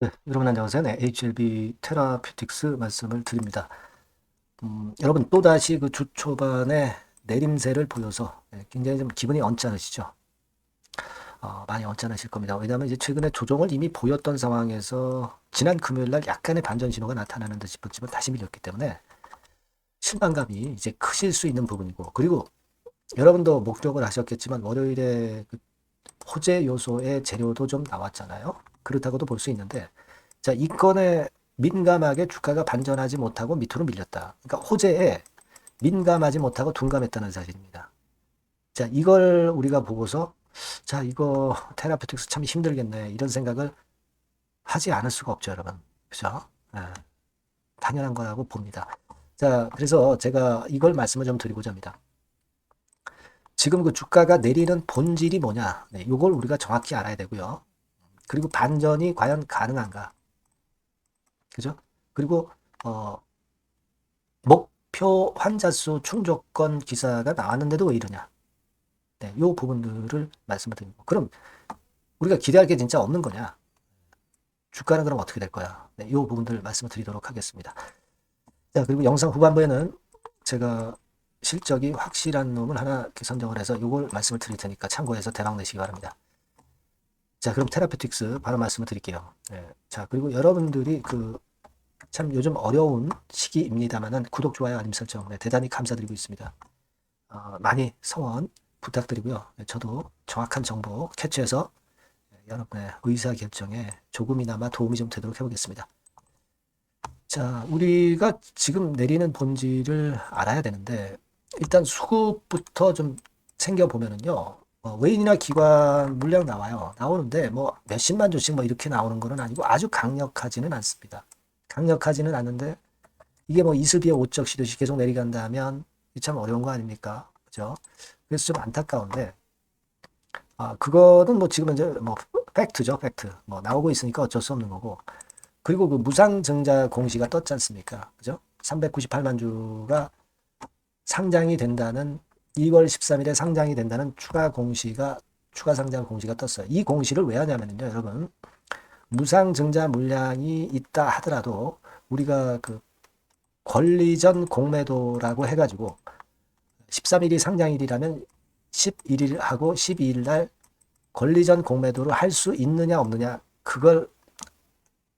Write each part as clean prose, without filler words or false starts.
네, 여러분 안녕하세요. 네, HLB 테라퓨틱스 말씀을 드립니다. 여러분 또다시 그 주 초반에 내림세를 보여서 굉장히 좀 기분이 언짢으시죠? 많이 언짢으실 겁니다. 왜냐하면 이제 최근에 조정을 이미 보였던 상황에서 지난 금요일 날 약간의 반전 신호가 나타나는 듯 싶었지만 다시 밀렸기 때문에 실망감이 이제 크실 수 있는 부분이고, 그리고 여러분도 목격을 하셨겠지만 월요일에 그 호재 요소의 재료도 좀 나왔잖아요. 그렇다고도 볼 수 있는데, 자, 이 건에 민감하게 주가가 반전하지 못하고 밑으로 밀렸다. 그러니까 호재에 민감하지 못하고 둔감했다는 사실입니다. 자, 이걸 우리가 보고서 자, 이거 테라퓨틱스 참 힘들겠네. 이런 생각을 하지 않을 수가 없죠, 여러분. 그죠? 예, 당연한 거라고 봅니다. 자, 그래서 제가 이걸 말씀을 좀 드리고자 합니다. 지금 그 주가가 내리는 본질이 뭐냐? 네, 이걸 우리가 정확히 알아야 되고요. 그리고 반전이 과연 가능한가? 그죠? 그리고 어, 목표 환자 수 충족권 기사가 나왔는데도 왜 이러냐? 네, 요 부분들을 말씀을 드리고. 그럼 우리가 기대할 게 진짜 없는 거냐? 주가는 그럼 어떻게 될 거야? 네, 요 부분들 말씀을 드리도록 하겠습니다. 자, 그리고 영상 후반부에는 제가 실적이 확실한 놈을 하나 이렇게 선정을 해서 요걸 말씀을 드릴 테니까 참고해서 대박 내시기 바랍니다. 자, 그럼 테라피틱스 바로 말씀을 드릴게요. 네, 자, 그리고 여러분들이 그 참 요즘 어려운 시기입니다만은 구독, 좋아요, 알림 설정 네, 대단히 감사드리고 있습니다. 많이 성원 부탁드리고요. 네, 저도 정확한 정보 캐치해서 여러분의 의사결정에 조금이나마 도움이 좀 되도록 해보겠습니다. 자, 우리가 지금 내리는 본질을 알아야 되는데 일단 수급부터 좀 챙겨보면은요. 외인이나 기관 물량 나와요. 나오는데 뭐 몇십만 주씩 뭐 이렇게 나오는 거는 아니고 아주 강력하지는 않습니다. 강력하지는 않은데 이게 뭐 이슬비에 오쩍 시듯이 계속 내려간다 하면 참 어려운 거 아닙니까? 그죠? 그래서 좀 안타까운데, 그거는 뭐 지금 이제 뭐 팩트죠, 팩트. 뭐 나오고 있으니까 어쩔 수 없는 거고. 그리고 그 무상증자 공시가 떴지 않습니까? 그죠? 398만 주가 상장이 된다는 2월 13일에 상장이 된다는 추가 상장 공시가 떴어요. 이 공시를 왜 하냐면요, 여러분. 무상증자 물량이 있다 하더라도 우리가 그 권리전 공매도라고 해가지고 13일이 상장일이라면 11일하고 12일 날 권리전 공매도를 할 수 있느냐 없느냐 그걸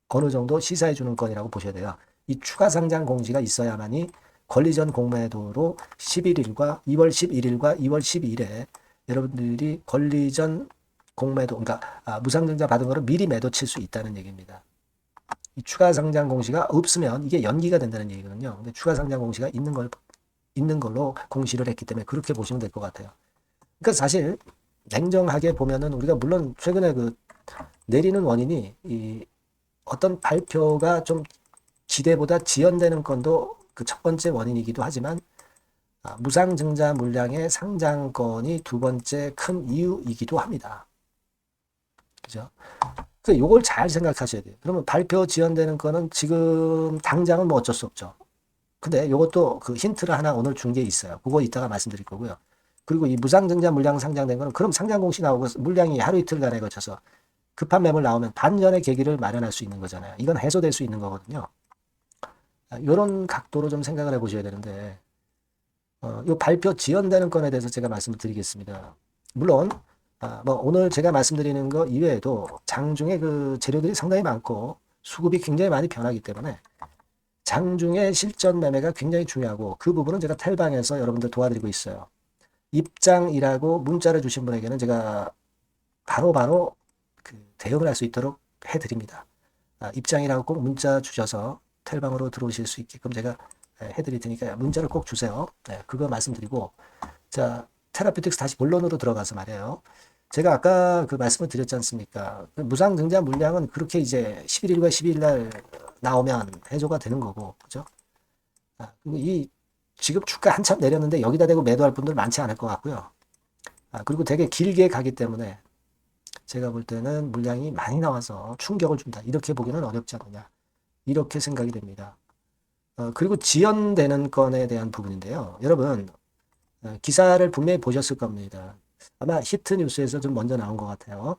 어느 정도 시사해 주는 건이라고 보셔야 돼요. 이 추가 상장 공시가 있어야만이 권리전 공매도로 11일과 2월 11일과 2월 12일에 여러분들이 권리전 공매도 그러니까 무상증자 받은 거를 미리 매도 칠 수 있다는 얘기입니다. 이 추가 상장 공시가 없으면 이게 연기가 된다는 얘기거든요. 근데 추가 상장 공시가 있는 걸로 공시를 했기 때문에 그렇게 보시면 될 것 같아요. 그러니까 사실 냉정하게 보면은 우리가 물론 최근에 그 내리는 원인이 이 어떤 발표가 좀 기대보다 지연되는 건도 그 첫 번째 원인이기도 하지만 무상증자 물량의 상장건이 두 번째 큰 이유이기도 합니다. 그죠? 그래서 요걸 잘 생각하셔야 돼요. 그러면 발표 지연되는 거는 지금 당장은 뭐 어쩔 수 없죠. 근데 요것도 그 힌트를 하나 오늘 준 게 있어요. 그거 이따가 말씀드릴 거고요. 그리고 이 무상증자 물량 상장된 거는 그럼 상장 공시 나오고 물량이 하루 이틀간에 걸쳐서 급한 매물 나오면 반전의 계기를 마련할 수 있는 거잖아요. 이건 해소될 수 있는 거거든요. 이런 각도로 좀 생각을 해보셔야 되는데 이 발표 지연되는 건에 대해서 제가 말씀을 드리겠습니다. 물론 뭐 오늘 제가 말씀드리는 거 이외에도 장중에 그 재료들이 상당히 많고 수급이 굉장히 많이 변하기 때문에 장중에 실전 매매가 굉장히 중요하고 그 부분은 제가 텔방에서 여러분들 도와드리고 있어요. 입장이라고 문자를 주신 분에게는 제가 바로바로 그 대응을 할 수 있도록 해드립니다. 입장이라고 꼭 문자 주셔서 텔방으로 들어오실 수 있게끔 제가 해드릴 테니까 문자를 꼭 주세요. 네, 그거 말씀드리고 자 테라피틱스 다시 본론으로 들어가서 말이에요. 제가 아까 그 말씀을 드렸지 않습니까? 그 무상증자 물량은 그렇게 이제 11일과 12일 날 나오면 해소가 되는 거고, 그죠? 그리고 이 지금 주가 한참 내렸는데 여기다 대고 매도할 분들 많지 않을 것 같고요. 그리고 되게 길게 가기 때문에 제가 볼 때는 물량이 많이 나와서 충격을 준다. 이렇게 보기는 어렵지 않느냐. 이렇게 생각이 됩니다. 그리고 지연되는 건에 대한 부분인데요. 여러분, 기사를 분명히 보셨을 겁니다. 아마 히트 뉴스에서 좀 먼저 나온 것 같아요.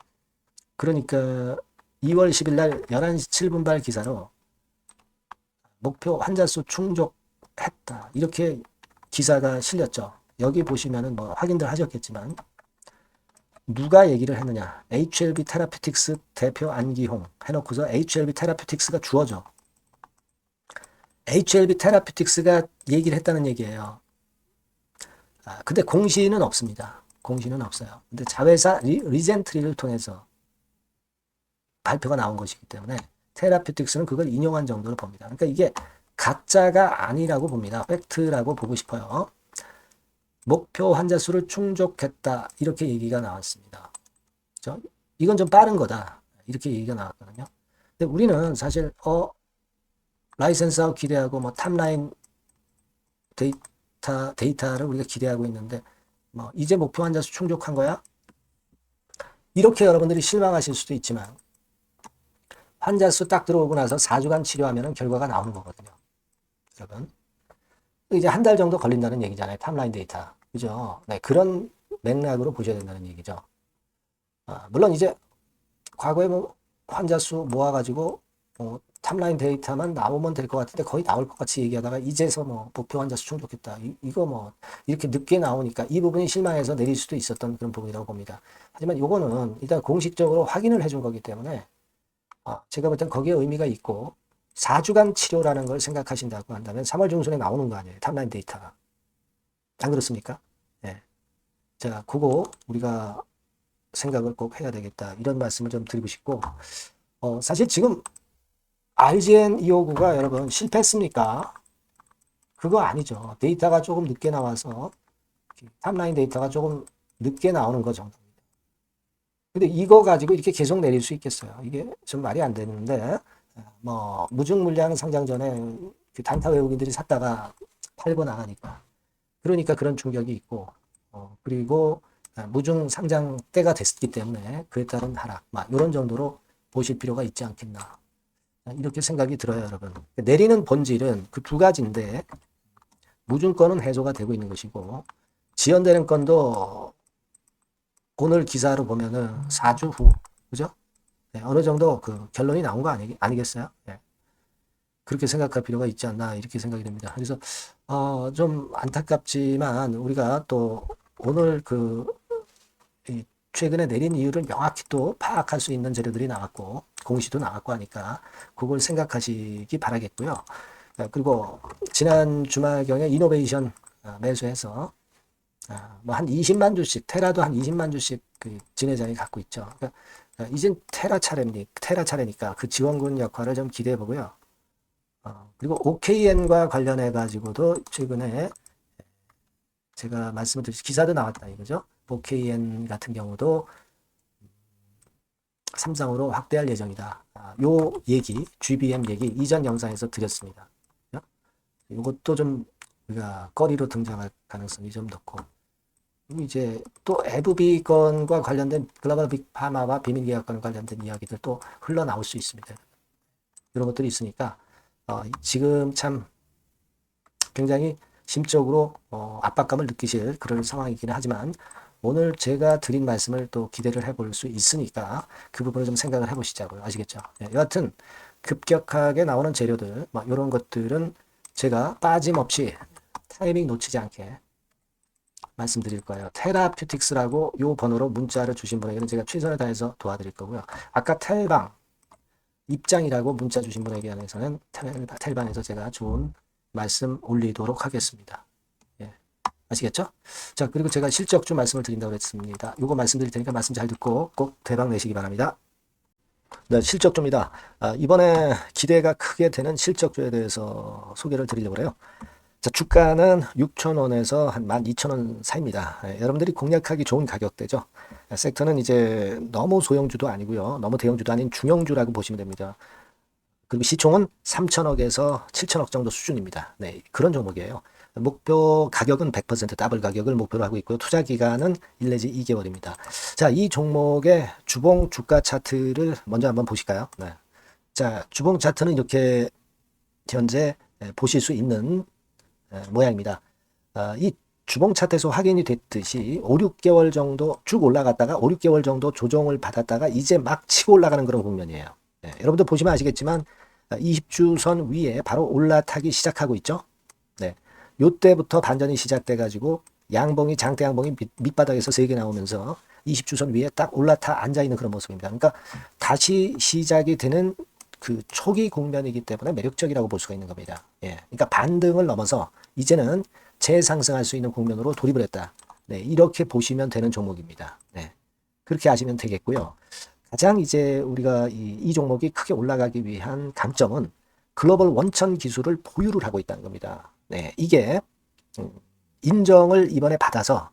그러니까 2월 10일 날 11시 7분발 기사로 목표 환자 수 충족했다. 이렇게 기사가 실렸죠. 여기 보시면은 뭐 확인들 하셨겠지만 누가 얘기를 했느냐. HLB 테라피틱스 대표 안기홍 해놓고서 HLB 테라피틱스가 주어져. HLB 테라피틱스가 얘기를 했다는 얘기예요. 근데 공시는 없습니다. 공시는 없어요. 근데 자회사 리젠트리를 통해서 발표가 나온 것이기 때문에 테라피틱스는 그걸 인용한 정도로 봅니다. 그러니까 이게 가짜가 아니라고 봅니다. 팩트라고 보고 싶어요. 목표 환자 수를 충족했다. 이렇게 얘기가 나왔습니다. 그렇죠? 이건 좀 빠른 거다. 이렇게 얘기가 나왔거든요. 근데 우리는 사실 라이센스하고 기대하고 뭐 탑라인 데이터를 우리가 기대하고 있는데 뭐 이제 목표 환자 수 충족한 거야? 이렇게 여러분들이 실망하실 수도 있지만 환자 수 딱 들어오고 나서 4주간 치료하면 결과가 나오는 거거든요. 여러분. 이제 한 달 정도 걸린다는 얘기잖아요. 탑라인 데이터. 그죠? 네, 그런 맥락으로 보셔야 된다는 얘기죠. 물론 이제 과거에 뭐 환자 수 모아가지고 탑라인 데이터만 나오면 될 것 같은데 거의 나올 것 같이 얘기하다가 이제서 뭐 목표 환자 수 충족했다. 이거 뭐 이렇게 늦게 나오니까 이 부분이 실망해서 내릴 수도 있었던 그런 부분이라고 봅니다. 하지만 요거는 일단 공식적으로 확인을 해준 거기 때문에 제가 볼 땐 거기에 의미가 있고 4주간 치료라는 걸 생각하신다고 한다면 3월 중순에 나오는 거 아니에요. 탑라인 데이터가. 안 그렇습니까? 네. 자, 그거 우리가 생각을 꼭 해야 되겠다. 이런 말씀을 좀 드리고 싶고 사실 지금 RGN-259가 여러분 실패했습니까? 그거 아니죠. 데이터가 조금 늦게 나와서 탑라인 데이터가 조금 늦게 나오는 거 정도입니다. 근데 이거 가지고 이렇게 계속 내릴 수 있겠어요? 이게 좀 말이 안 되는데 뭐 무증물량 상장 전에 그 단타 외국인들이 샀다가 팔고 나가니까 그러니까 그런 충격이 있고 그리고 무증 상장 때가 됐기 때문에 그에 따른 하락 막 이런 정도로 보실 필요가 있지 않겠나 이렇게 생각이 들어요. 여러분 내리는 본질은 그 두 가지인데 무증권은 해소가 되고 있는 것이고 지연되는 건도 오늘 기사로 보면은 4주 후 그죠? 네, 어느 정도 그 결론이 나온 거 아니겠어요? 네. 그렇게 생각할 필요가 있지 않나 이렇게 생각이 됩니다. 그래서 좀 안타깝지만 우리가 또 오늘 최근에 내린 이유를 명확히 또 파악할 수 있는 재료들이 나왔고 공시도 나왔고 하니까 그걸 생각하시기 바라겠고요. 그리고 지난 주말경에 이노베이션 매수해서 뭐 한 20만 주씩 테라도 한 20만 주씩 그 진회장이 갖고 있죠. 그러니까 이젠 테라 차례니까 그 지원군 역할을 좀 기대해 보고요. 그리고 OKN과 관련해 가지고도 최근에 제가 말씀을 드린 기사도 나왔다 이거죠. OKN 같은 경우도 삼성으로 확대할 예정이다. 요 얘기, GBM 얘기 이전 영상에서 드렸습니다. 이것도 좀 우리가 거리로 등장할 가능성이 좀 높고 이제 또 FB 건과 관련된 글로벌 빅파마와 비밀계약권 관련된 이야기들 또 흘러나올 수 있습니다. 이런 것들이 있으니까 지금 참 굉장히 심적으로 압박감을 느끼실 그런 상황이긴 하지만 오늘 제가 드린 말씀을 또 기대를 해볼 수 있으니까 그 부분을 좀 생각을 해보시자고요. 아시겠죠? 네, 여하튼 급격하게 나오는 재료들 이런 것들은 제가 빠짐없이 타이밍 놓치지 않게 말씀드릴 거예요. 테라퓨틱스라고 요 번호로 문자를 주신 분에게는 제가 최선을 다해서 도와드릴 거고요. 아까 텔방 입장이라고 문자 주신 분에게 한해서는 텔방에서 제가 좋은 말씀 올리도록 하겠습니다. 예. 아시겠죠? 자, 그리고 제가 실적주 말씀을 드린다고 했습니다. 요거 말씀드릴 테니까 말씀 잘 듣고 꼭 대박 내시기 바랍니다. 네, 실적주입니다. 이번에 기대가 크게 되는 실적주에 대해서 소개를 드리려고 해요. 자, 주가는 6,000원에서 한 12,000원 사이입니다. 여러분들이 공략하기 좋은 가격대죠. 섹터는 이제 너무 소형주도 아니고요. 너무 대형주도 아닌 중형주라고 보시면 됩니다. 그리고 시총은 3천억에서 7천억 정도 수준입니다. 네, 그런 종목이에요. 목표 가격은 100% 더블 가격을 목표로 하고 있고요. 투자 기간은 1 내지 2개월입니다. 자, 이 종목의 주봉 주가 차트를 먼저 한번 보실까요? 네. 자, 주봉 차트는 이렇게 현재 보실 수 있는 모양입니다. 이 주봉 차트에서 확인이 됐듯이 5, 6개월 정도 쭉 올라갔다가 5, 6개월 정도 조정을 받았다가 이제 막 치고 올라가는 그런 국면이에요. 네, 여러분들 보시면 아시겠지만 20주선 위에 바로 올라타기 시작하고 있죠. 네, 요때부터 반전이 시작돼 가지고 양봉이 장대 양봉이 밑바닥에서 3개 나오면서 20주선 위에 딱 올라타 앉아 있는 그런 모습입니다. 그러니까 다시 시작이 되는 그 초기 국면이기 때문에 매력적이라고 볼 수가 있는 겁니다. 예, 그러니까 반등을 넘어서 이제는 재상승할 수 있는 국면으로 돌입을 했다. 네, 이렇게 보시면 되는 종목입니다. 네, 그렇게 아시면 되겠고요. 가장 이제 우리가 이 종목이 크게 올라가기 위한 강점은 글로벌 원천 기술을 보유를 하고 있다는 겁니다. 네, 이게 인정을 이번에 받아서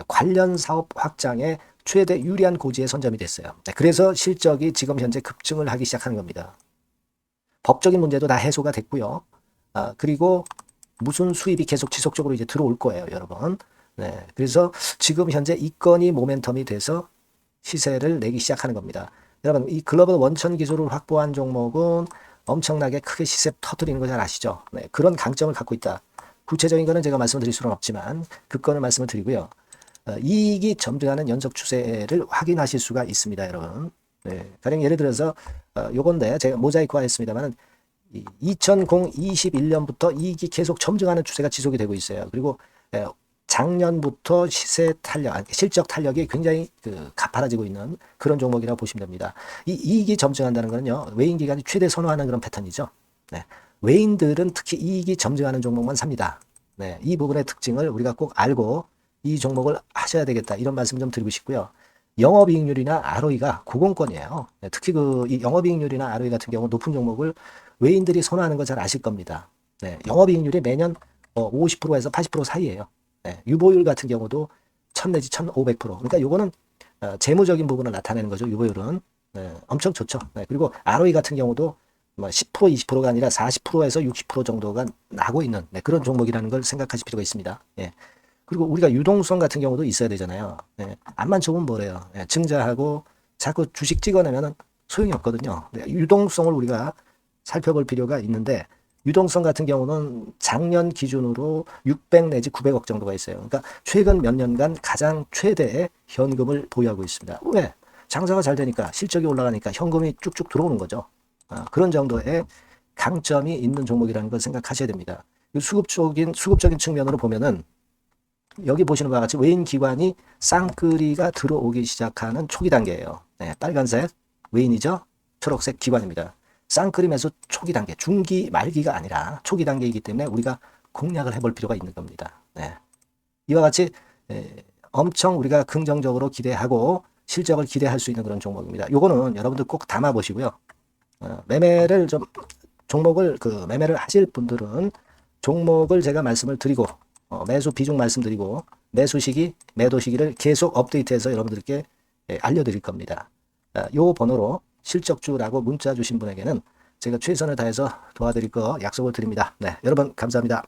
관련 사업 확장에 최대 유리한 고지에 선점이 됐어요. 네, 그래서 실적이 지금 현재 급증을 하기 시작하는 겁니다. 법적인 문제도 다 해소가 됐고요. 그리고 무슨 수입이 계속 지속적으로 이제 들어올 거예요, 여러분. 네, 그래서 지금 현재 이 건이 모멘텀이 돼서 시세를 내기 시작하는 겁니다. 여러분, 이 글로벌 원천 기술을 확보한 종목은 엄청나게 크게 시세 터뜨리는 거 잘 아시죠? 네, 그런 강점을 갖고 있다. 구체적인 거는 제가 말씀드릴 수는 없지만 그 건을 말씀을 드리고요. 이익이 점등하는 연속 추세를 확인하실 수가 있습니다, 여러분. 네, 가령 예를 들어서 요건데 제가 모자이크화 했습니다만은 2021년부터 이익이 계속 점증하는 추세가 지속이 되고 있어요. 그리고 작년부터 시세 탄력, 실적 탄력이 굉장히 가파라지고 있는 그런 종목이라고 보시면 됩니다. 이 이익이 점증한다는 것은요, 외인 기관이 최대 선호하는 그런 패턴이죠. 네, 외인들은 특히 이익이 점증하는 종목만 삽니다. 네, 이 부분의 특징을 우리가 꼭 알고 이 종목을 하셔야 되겠다, 이런 말씀 좀 드리고 싶고요. 영업이익률이나 ROE가 고공권이에요. 네, 특히 이 영업이익률이나 ROE 같은 경우 높은 종목을 외인들이 선호하는 거 잘 아실 겁니다. 네, 영업이익률이 매년 50%에서 80% 사이에요. 네, 유보율 같은 경우도 1000 내지 1500%. 그러니까 요거는 재무적인 부분을 나타내는 거죠. 유보율은. 네, 엄청 좋죠. 네, 그리고 ROE 같은 경우도 뭐 10% 20%가 아니라 40%에서 60% 정도가 나고 있는 그런 종목이라는 걸 생각하실 필요가 있습니다. 예. 그리고 우리가 유동성 같은 경우도 있어야 되잖아요. 예. 앞만 좋으면 뭐래요. 예. 증자하고 자꾸 주식 찍어내면 소용이 없거든요. 네, 유동성을 우리가 살펴볼 필요가 있는데, 유동성 같은 경우는 작년 기준으로 600 내지 900억 정도가 있어요. 그러니까 최근 몇 년간 가장 최대의 현금을 보유하고 있습니다. 왜? 장사가 잘 되니까, 실적이 올라가니까 현금이 쭉쭉 들어오는 거죠. 그런 정도의 강점이 있는 종목이라는 걸 생각하셔야 됩니다. 수급적인 측면으로 보면은 여기 보시는 바와 같이 외인 기관이 쌍끌이가 들어오기 시작하는 초기 단계예요. 네, 빨간색 외인이죠. 초록색 기관입니다. 쌍끌이 매수 초기 단계, 중기 말기가 아니라 초기 단계이기 때문에 우리가 공략을 해볼 필요가 있는 겁니다. 네. 이와 같이 엄청 우리가 긍정적으로 기대하고 실적을 기대할 수 있는 그런 종목입니다. 요거는 여러분들 꼭 담아 보시고요. 매매를 좀 종목을 매매를 하실 분들은 종목을 제가 말씀을 드리고 매수 비중 말씀드리고 매수 시기, 매도 시기를 계속 업데이트해서 여러분들께 알려드릴 겁니다. 요 번호로 실적주라고 문자 주신 분에게는 제가 최선을 다해서 도와드릴 거 약속을 드립니다. 네, 여러분 감사합니다.